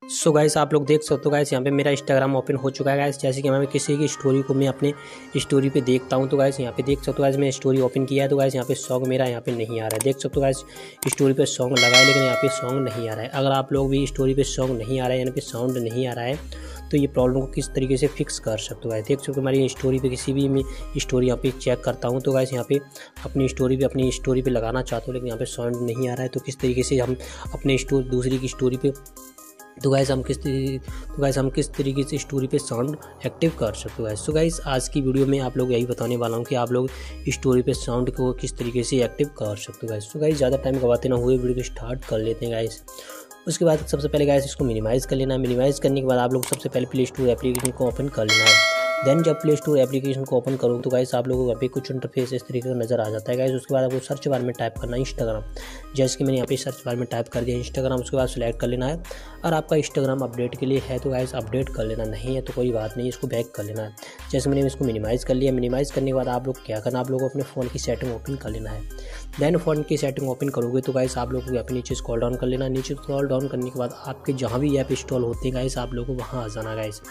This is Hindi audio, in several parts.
सो गाइस आप लोग देख सकते हो गाइस यहाँ पे मेरा इंस्टाग्राम ओपन हो चुका है गाइस। जैसे कि मैं किसी की स्टोरी को मैं अपने स्टोरी पे देखता हूँ तो गाइस यहाँ पे देख सकते हो गाइस मैं स्टोरी ओपन किया है तो गाइस यहाँ पे सॉन्ग मेरा यहाँ पे नहीं आ रहा है। देख सकते हो गाइस स्टोरी पे सॉन्ग लगा है लेकिन यहाँ पे सॉन्ग नहीं आ रहा है। अगर आप लोग भी स्टोरी पे सॉन्ग नहीं आ रहा है यानी कि साउंड नहीं आ रहा है तो ये प्रॉब्लम को किस तरीके से फिक्स कर सकते हो गाइस। देख सकते हो हमारी स्टोरी पे किसी भी मैं स्टोरी यहाँ पे चेक करता हूँ तो गाइस यहाँ पे अपनी स्टोरी पे लगाना चाहता हूँ लेकिन यहाँ पे साउंड नहीं आ रहा है। तो किस तरीके से हम अपने दूसरी की स्टोरी पे तो गाइस हम किस तरीके से स्टोरी पे साउंड एक्टिव कर सकते हो गाइस। तो गाइस आज की वीडियो में आप लोग यही बताने वाला हूँ कि आप लोग स्टोरी पे साउंड को किस तरीके से एक्टिव कर सकते हो गाइस। तो गाइस ज़्यादा टाइम गवाते ना हुए वीडियो को स्टार्ट कर लेते हैं गाइस। उसके बाद सबसे पहले गाइस इसको मिनिमाइज़ कर लेना है। मिनिमाइज़ करने के बाद आप लोग सबसे पहले प्ले स्टोर एप्लीकेशन को ओपन कर लेना है। देन जब प्ले स्टोर एप्लीकेशन को ओपन करो तो गाइस आप लोगों को यहाँ पे कुछ इंटरफेस इस तरीके का नज़र आ जाता है गाइस। उसके बाद आपको सर्च बार में टाइप करना है इंस्टाग्राम। जैसे कि मैंने यहाँ पे सर्च बार में टाइप कर दिया इंस्टाग्राम। उसके बाद सिलेक्ट कर लेना है। और आपका इंस्टाग्राम अपडेट के लिए है तो गाइस अपडेट कर लेना, नहीं है तो कोई बात नहीं, इसको बैक कर लेना है। जैसे मैंने इसको मिनिमाइज़ कर लिया। मिनिमाइज़ करने के बाद आप लोग क्या करना, आप लोगों को अपने फ़ोन की सेटिंग ओपन कर लेना है। देन फ़ोन की सेटिंग ओपन करोगे तो गाइस आप लोगों को यहाँ पे नीचे स्क्रॉल डाउन कर लेना। नीचे स्क्रॉल डाउन करने के बाद आपके जहाँ भी ऐप इंस्टॉल होते हैं गाइस आप लोगों को वहाँ आ जाना गाइस।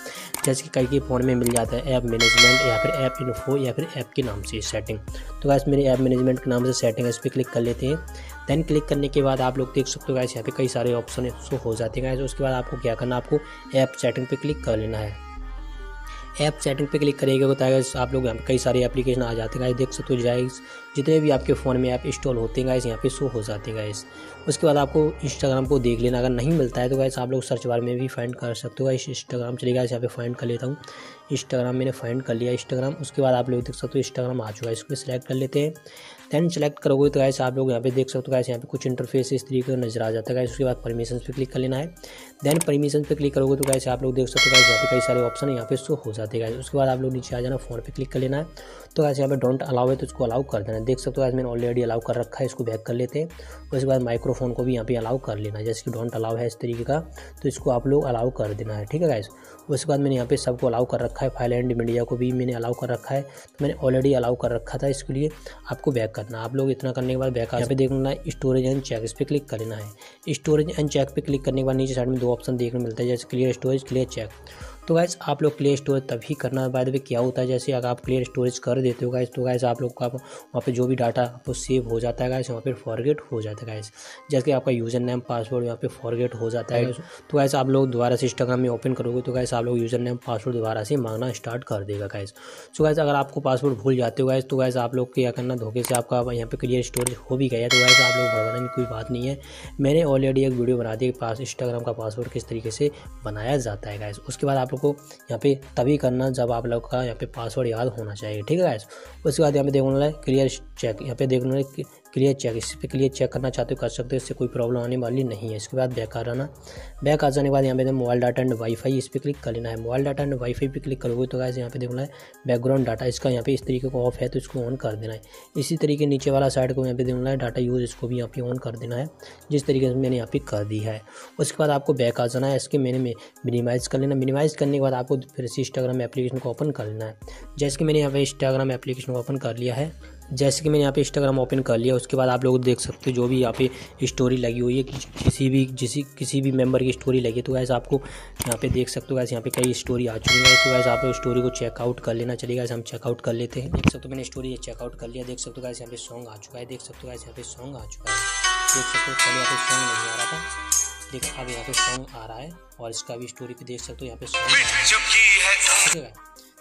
जैसे कि कई के फ़ोन में मिल जाता है ऐप मैनेजमेंट या फिर ऐप इन्फो या फिर ऐप के नाम से सेटिंग। तो गाइस मेरे ऐप मैनेजमेंट के नाम से सेटिंग है, इस पर क्लिक कर लेते हैं। देन क्लिक करने के बाद आप लोग देख सकते हो गाइस यहाँ पे कई सारे ऑप्शन शो हो जाते हैं गाइस। उसके बाद आपको क्या करना, आपको ऐप सेटिंग पे क्लिक कर लेना है। ऐप सेटिंग पे क्लिक करिएगा तो गाइस आप लोग यहाँ पे कई सारे एप्लीकेशन आ जाते हैं गाइस। देख सकते हो गाइस जितने भी आपके फ़ोन में ऐप इंस्टॉल होते हैं गाइस यहाँ पे शो हो जाते हैं गाइस। उसके बाद आपको इंस्टाग्राम को देख लेना, अगर नहीं मिलता है तो गाइस आप लोग सर्च बार में भी फाइंड कर सकते हो गाइस। इंस्टाग्राम चलेगा, यहाँ पे फाइंड कर लेता हूँ। इंस्टाग्राम मैंने फाइंड कर लिया इंस्टाग्राम। उसके बाद आप लोग देख सकते हो इंस्टाग्राम आ चुका है, इसको सिलेक्ट कर लेते हैं। देन सेलेक्ट करोगे तो गाइस आप लोग यहाँ पे देख सकते हो गाइस यहाँ पे कुछ इंटरफेस इस तरीके का नजर आ जाता है गाइस। उसके बाद परमिशंस पे क्लिक कर लेना है। देन परमिशन पे क्लिक करोगे तो गाइस आप लोग देख सकते हो गाइस यहाँ पे कई सारे ऑप्शन यहाँ पे शो हो जाते हैं गाइस। उसके बाद आप लोग नीचे आ जाना, फोन पे क्लिक कर लेना है। तो गाइस यहाँ पे डोंट अलाउ है तो इसको अलाउ कर देना है। देख सकते हो गाइस मैंने ऑलरेडी अलाउ कर रखा है, इसको बैक कर लेते हैं। उसके बाद माइक्रोफोन को भी यहाँ पे अलाउ कर लेना है, जैसे कि डोंट अलाउ है इस तरीके का, तो इसको आप लोग अलाउ कर देना है, ठीक है गाइस। उसके बाद मैंने यहाँ पे सबको अलाउ कर रखा है, फाइल एंड मीडिया को भी मैंने अलाउ कर रखा है, तो मैंने ऑलरेडी अलाउ कर रखा था, इसके लिए आपको बैक करना। आप लोग इतना करने के बाद बैक यहाँ पे देखना है स्टोरेज एंड चेक, इस पर क्लिक कर लेना है। स्टोरेज एंड चेक पे क्लिक करने के बाद नीचे साइड में दो ऑप्शन देखने मिलता है, जैसे क्लियर स्टोरेज, क्लियर चेक। तो गाइस आप लोग क्लियर स्टोरेज तभी करना है। बाय द वे क्या होता है, जैसे अगर आप क्लियर स्टोरेज कर देते हो गाइस तो गाइस आप लोग का वहाँ पे जो भी डाटा आपको सेव हो जाता है गाइस वहाँ पे फॉरगेट हो जाता है गाइस। जैसे कि आपका यूज़र नेम पासवर्ड यहाँ पे फॉरगेट हो जाता है। तो गाइस आप लोग दोबारा से इंस्टाग्राम में ओपन करोगे तो गाइस आप लोग यूज़र नेम पासवर्ड दोबारा से मांगना स्टार्ट कर देगा गाइस। सो गाइस अगर आपको पासवर्ड भूल जाते हो गाइस तो गाइस आप लोग क्या करना, धोखे से आपका यहाँ पे क्लियर स्टोरेज हो भी गया तो गाइस आप लोग भरवाने की कोई बात नहीं है। मैंने ऑलरेडी एक वीडियो बना दी इंस्टाग्राम का पासवर्ड किस तरीके से बनाया जाता है गाइस। उसके बाद आप लोग को यहाँ पे तभी करना जब आप लोग का यहाँ पे पासवर्ड याद होना चाहिए, ठीक है गाइस। उसके बाद यहाँ पे देखना है क्लियर चेक, यहाँ पे देखना है क्लियर चेक, इस पर क्लियर चेक करना चाहते हो कर सकते हो, इससे कोई प्रॉब्लम आने वाली नहीं है। इसके बाद बैक आ जाना। बैक आ जाने के बाद यहाँ पे मोबाइल डाटा एंड वाईफाई, इस पर क्लिक कर लेना है। मोबाइल डाटा एंड वाईफाई पे क्लिक करोगे तो गाइस यहाँ पे देखना है बैकग्राउंड डाटा, इसका यहाँ पे इस तरीके को ऑफ है तो इसको ऑन कर देना है। इसी तरीके नीचे वाला साइड को यहाँ पे देखना है डाटा यूज, इसको भी यहाँ पे ऑन कर देना है जिस तरीके से मैंने यहाँ पे कर दी है। उसके बाद आपको बैक आ जाना है, इसके मैंने मिनिमाइज़ कर लेना। मिनिमाइज़ करने के बाद आपको फिर से इंस्टाग्राम एप्लीकेशन को ओपन कर लेना है। जैसे कि मैंने यहाँ पे इंस्टाग्राम एप्लीकेशन को ओपन कर लिया है, उसके बाद आप लोग देख सकते हो जो भी यहाँ पे स्टोरी लगी हुई है किसी भी मेंबर की स्टोरी लगी तो गाइस आपको यहाँ पे देख सकते हो गाइस यहाँ पे कई स्टोरी आ चुकी है तो गाइस आप लोग स्टोरी को चेकआउट कर लेना। चलिए गाइस हम चेकआउट कर लेते हैं। देख सकते हो मैंने स्टोरी चेकआउट कर लिया। देख सकते हो गाइस यहाँ पे सॉन्ग आ चुका है। देख सकते हो गाइस यहाँ पे सॉन्ग आ चुका है। देख सकते हो पहले यहाँ पे सॉन्ग नहीं आ रहा था, देख अब यहाँ पे सॉन्ग आ रहा है और इसका भी स्टोरी पे देख सकते हो यहाँ पे सॉन्ग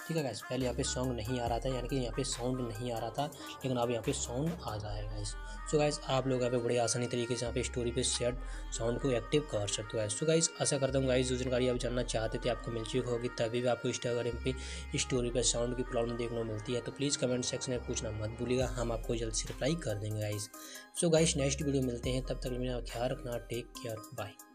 ठीक है गाइस। पहले यहाँ पे सॉन्ग नहीं आ रहा था, यानी कि यहाँ पे साउंड नहीं आ रहा था, लेकिन अब यहाँ पे साउंड आ रहा है गाइस। सो गाइस आप लोग यहाँ पे बड़े आसानी तरीके से यहाँ पे स्टोरी पे सेट साउंड को एक्टिव कर सकते हो गाइस। सो गाइस आशा करता हूँ गाइस जो जानकारी आप जानना चाहते थे आपको मिल चुकी होगी, तभी भी आपको इंस्टाग्राम पे स्टोरी पे साउंड की प्रॉब्लम देखने को मिलती है तो प्लीज़ कमेंट सेक्शन में पूछना मत भूलिएगा, हम आपको जल्द से रिप्लाई कर देंगे guys. So guys next video मिलते हैं, तब तक मेरा ख्याल रखना, टेक केयर, बाय।